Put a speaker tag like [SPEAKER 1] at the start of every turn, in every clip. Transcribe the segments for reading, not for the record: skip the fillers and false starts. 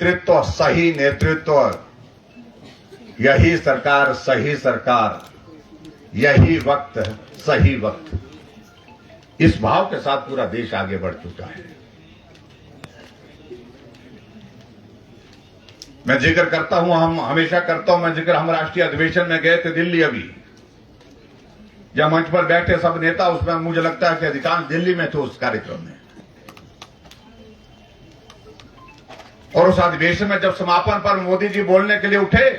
[SPEAKER 1] नेतृत्व, सही नेतृत्व, यही सरकार, सही सरकार, यही वक्त, सही वक्त, इस भाव के साथ पूरा देश आगे बढ़ चुका है। मैं जिक्र करता हूं, हम हमेशा करता हूं मैं जिक्र, हम राष्ट्रीय अधिवेशन में गए थे दिल्ली अभी, जब मंच पर बैठे सब नेता, उसमें मुझे लगता है कि अधिकांश दिल्ली में थे उस कार्यक्रम में। और उस अधिवेशन में जब समापन पर मोदी जी बोलने के लिए उठे,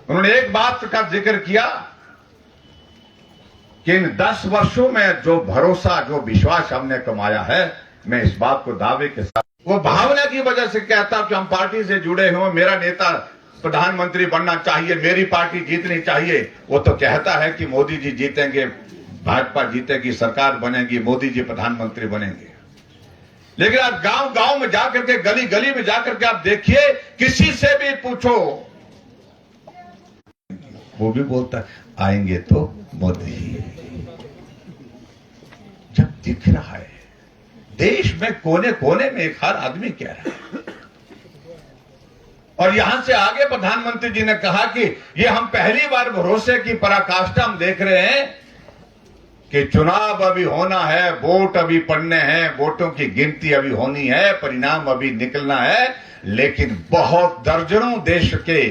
[SPEAKER 1] उन्होंने एक बात का जिक्र किया कि इन 10 वर्षों में जो भरोसा, जो विश्वास हमने कमाया है, मैं इस बात को दावे के साथ, वो भावना की वजह से कहता कि हम पार्टी से जुड़े हुए, मेरा नेता प्रधानमंत्री बनना चाहिए, मेरी पार्टी जीतनी चाहिए। वो तो कहता है कि मोदी जी जीतेंगे, भाजपा जीतेगी, सरकार बनेगी, मोदी जी प्रधानमंत्री बनेंगे। लेकिन आप गांव गांव में जाकर के, गली गली में जाकर के आप देखिए, किसी से भी पूछो, वो भी बोलता है आएंगे तो मोदी। जब दिख रहा है देश में कोने कोने में, एक हर आदमी कह रहा है। और यहां से आगे प्रधानमंत्री जी ने कहा कि ये हम पहली बार भरोसे की पराकाष्ठा हम देख रहे हैं कि चुनाव अभी होना है, वोट अभी पड़ने हैं, वोटों की गिनती अभी होनी है, परिणाम अभी निकलना है, लेकिन बहुत दर्जनों देश के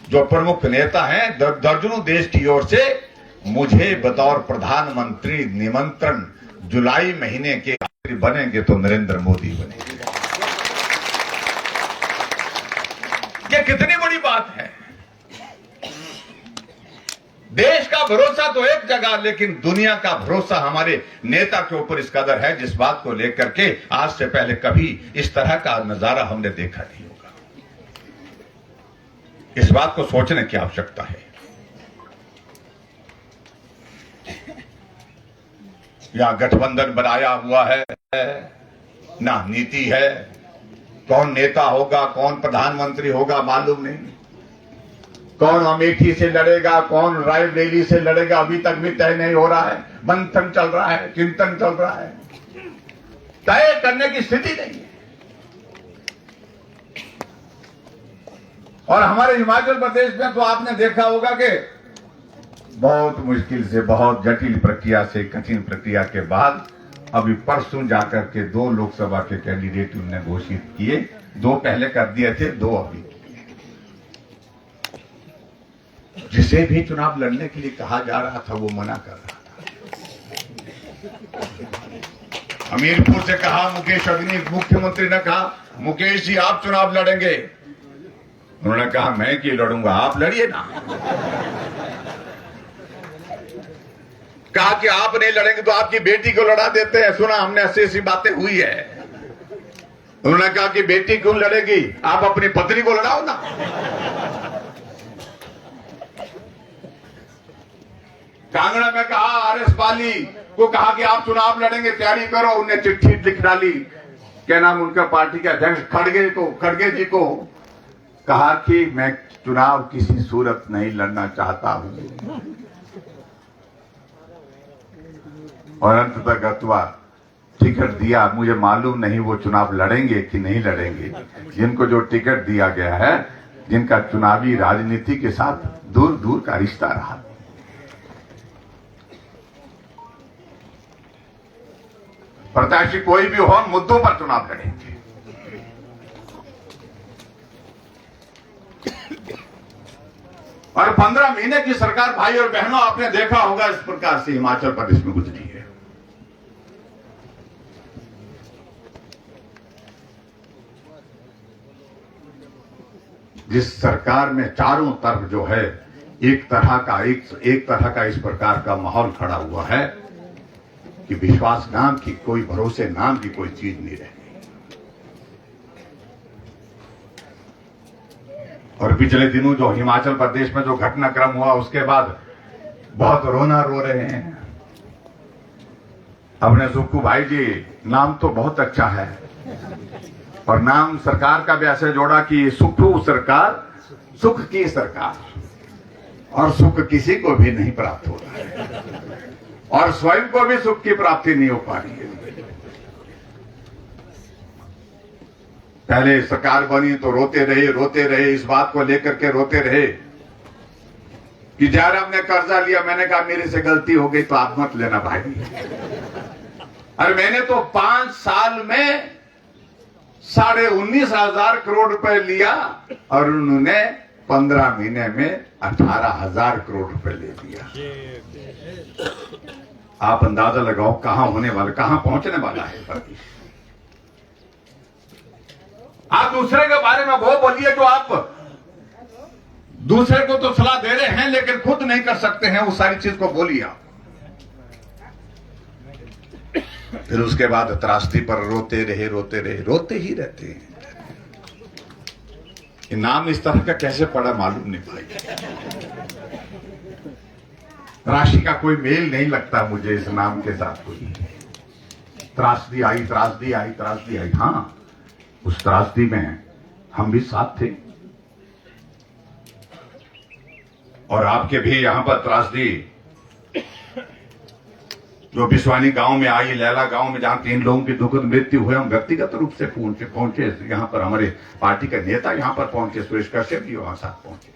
[SPEAKER 1] जो प्रमुख नेता हैं, दर्जनों देश की ओर से मुझे बतौर प्रधानमंत्री निमंत्रण, जुलाई महीने के आखिर बनेंगे तो नरेंद्र मोदी बनेंगे। ये कितनी बड़ी बात है। देश का भरोसा तो एक जगह, लेकिन दुनिया का भरोसा हमारे नेता के ऊपर इस कदर है, जिस बात को लेकर के आज से पहले कभी इस तरह का नजारा हमने देखा नहीं होगा। इस बात को सोचने की आवश्यकता है। यहां गठबंधन बनाया हुआ है, ना नीति है, कौन नेता होगा, कौन प्रधानमंत्री होगा मालूम नहीं, कौन अमेठी से लड़ेगा, कौन रायबरेली से लड़ेगा, अभी तक भी तय नहीं हो रहा है। मंथन चल रहा है, चिंतन चल रहा है, तय करने की स्थिति नहीं है। और हमारे हिमाचल प्रदेश में तो आपने देखा होगा कि बहुत मुश्किल से, बहुत जटिल प्रक्रिया से, कठिन प्रक्रिया के बाद अभी परसों जाकर के 2 लोकसभा के कैंडिडेट उन्होंने घोषित किए। 2 पहले कर दिए थे, 2 अभी। जिसे भी चुनाव लड़ने के लिए कहा जा रहा था वो मना कर रहा था। हमीरपुर से कहा मुकेश अग्नि, मुख्यमंत्री ने कहा मुकेश जी आप चुनाव लड़ेंगे। उन्होंने कहा मैं क्यों लड़ूंगा, आप लड़िए ना। कहा कि आप नहीं लड़ेंगे तो आपकी बेटी को लड़ा देते हैं। सुना हमने, ऐसी बातें हुई है। उन्होंने कहा कि बेटी क्यों लड़ेगी, आप अपनी पत्नी को लड़ाओ ना। कांगड़ा में कहा आरएस पाली को कहा कि आप चुनाव लड़ेंगे, तैयारी करो। उन्हें चिट्ठी लिख डाली, क्या नाम उनका, पार्टी के अध्यक्ष खड़गे जी को कहा कि मैं चुनाव किसी सूरत नहीं लड़ना चाहता हूं। और अंत तक अथवा टिकट दिया, मुझे मालूम नहीं वो चुनाव लड़ेंगे कि नहीं लड़ेंगे। जिनको जो टिकट दिया गया है, जिनका चुनावी राजनीति के साथ दूर दूर का रिश्ता रहा, प्रत्याशी कोई भी हो, मुद्दों पर चुनाव लड़ेंगे। और 15 महीने की सरकार भाई और बहनों आपने देखा होगा इस प्रकार से हिमाचल प्रदेश में गुजरी है। जिस सरकार में चारों तरफ जो है एक तरह का इस प्रकार का माहौल खड़ा हुआ है कि विश्वास नाम की कोई, भरोसे नाम की कोई चीज नहीं रही। और पिछले दिनों जो हिमाचल प्रदेश में जो घटनाक्रम हुआ, उसके बाद बहुत रोना रो रहे हैं। अपने सुक्खू भाई जी, नाम तो बहुत अच्छा है, और नाम सरकार का भी ऐसे जोड़ा कि सुक्खू सरकार, सुख की सरकार, और सुख किसी को भी नहीं प्राप्त हो रहा है, और स्वयं को भी सुख की प्राप्ति नहीं हो पा रही है। पहले सरकार बनी तो रोते रहे, इस बात को लेकर के रोते रहे कि जयराम ने कर्जा लिया। मैंने कहा मेरे से गलती हो गई तो आप मत लेना भाई। अरे मैंने तो 5 साल में 19,500 करोड़ रुपए लिया और उन्होंने 15 महीने में 18,000 करोड़ रुपए ले लिया। आप अंदाजा लगाओ कहां होने वाला, कहां पहुंचने वाला है प्रदेश। आप दूसरे के बारे में वो बोलिए जो आप दूसरे को तो सलाह दे रहे हैं लेकिन खुद नहीं कर सकते हैं, उस सारी चीज को बोलिए आप। फिर उसके बाद त्रासदी पर रोते ही रहते हैं। ये नाम इस तरह का कैसे पड़ा मालूम नहीं भाई। राशि का कोई मेल नहीं लगता मुझे इस नाम के साथ। कोई त्रासदी आई। हां, उस त्रासदी में हम भी साथ थे और आपके भी यहां पर त्रासदी जो बिस्वानी गांव में आई, लैला गांव में जहां 3 लोगों की दुखद मृत्यु हुई, हम व्यक्तिगत रूप से पहुंचे। यहां पर हमारे पार्टी के नेता यहां पर पहुंचे, सुरेश कश्यप जी वहां साथ पहुंचे,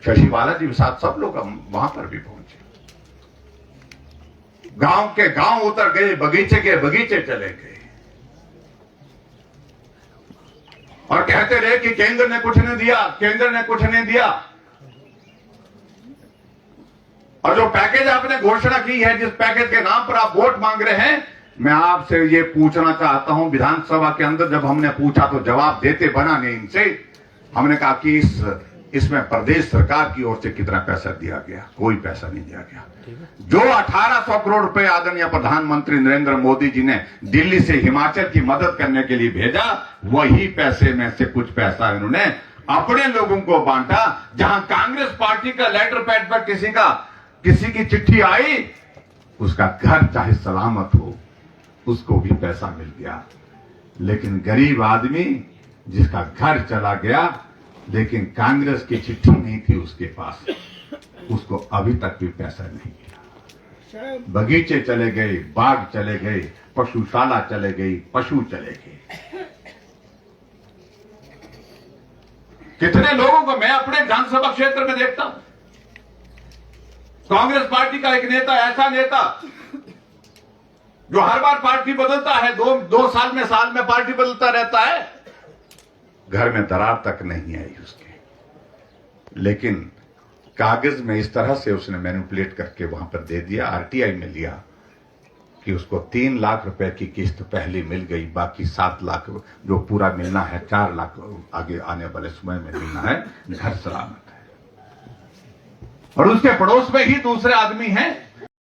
[SPEAKER 1] शशि बालाजी के साथ सब लोग हम वहां पर भी पहुंचे। गांव के गांव उतर गए, बगीचे के बगीचे चले गए और कहते रहे कि केंद्र ने कुछ नहीं दिया। और जो पैकेज आपने घोषणा की है, जिस पैकेज के नाम पर आप वोट मांग रहे हैं, मैं आपसे ये पूछना चाहता हूं, विधानसभा के अंदर जब हमने पूछा तो जवाब देते बना नहीं इनसे। हमने कहा कि इसमें प्रदेश सरकार की ओर से कितना पैसा दिया गया? कोई पैसा नहीं दिया गया। जो 1800 करोड़ रुपए आदरणीय प्रधानमंत्री नरेंद्र मोदी जी ने दिल्ली से हिमाचल की मदद करने के लिए भेजा, वही पैसे में से कुछ पैसा इन्होंने अपने लोगों को बांटा। जहां कांग्रेस पार्टी का लेटर पैड पर किसी की चिट्ठी आई, उसका घर चाहे सलामत हो, उसको भी पैसा मिल गया। लेकिन गरीब आदमी जिसका घर चला गया लेकिन कांग्रेस की चिट्ठी नहीं थी उसके पास, उसको अभी तक भी पैसा नहीं मिला। बगीचे चले गए, बाग चले गए, पशुशाला चले गई, पशु चले गए। कितने लोगों को मैं अपने विधानसभा क्षेत्र में देखता हूं, कांग्रेस पार्टी का एक नेता, ऐसा नेता जो हर बार पार्टी बदलता है, दो साल में पार्टी बदलता रहता है, घर में दरार तक नहीं आई उसके। लेकिन कागज में इस तरह से उसने मैनिपुलेट करके वहां पर दे दिया, आरटीआई में लिया कि उसको 3 लाख रुपए की किस्त पहले मिल गई, बाकी 7 लाख जो पूरा मिलना है, 4 लाख आगे आने वाले समय में मिलना है। घर सलामत है। और उसके पड़ोस में ही दूसरे आदमी हैं